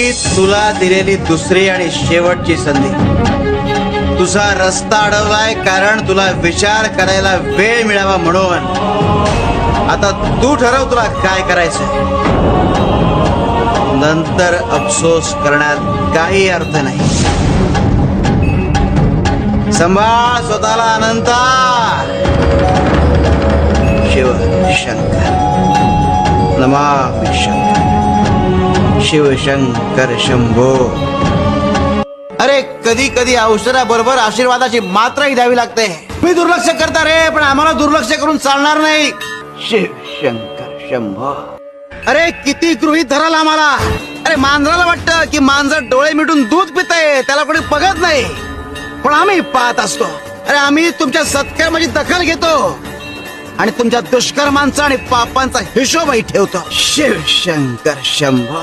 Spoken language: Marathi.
तुला दिलेली दुसरी आणि शेवटची संधी. तुझा रस्ता अडवलाय कारण तुला विचार करायला वेळ मिळावा म्हणून. आता तू ठरव तुला काय करायचं. नंतर अफसोस करण्यात काही अर्थ नाही. सांभाळ स्वतःला अनंता. शिव शंकर नमामि शंकर. शिव शंकर शंभो. अरे कधी कधी औषधाबरोबर आशीर्वादाची मात्राही द्यावी लागते. मी दुर्लक्ष करता रे, पण आम्हाला दुर्लक्ष करून चालणार नाही. शिव शंकर शंभो. अरे किती गृहीत धराल आम्हाला. अरे मांजराला वाटतं की मांजर डोळे मिटून दूध पितंय, त्याला कोणी बघत नाही, पण आम्ही पाहत असतो. अरे आम्ही तुमच्या सत्कर्माची दखल घेतो आणि तुमच्या दुष्कर्मांचा आणि पापांचा हिशोबही ठेवतो. शिव शंकर शंभो.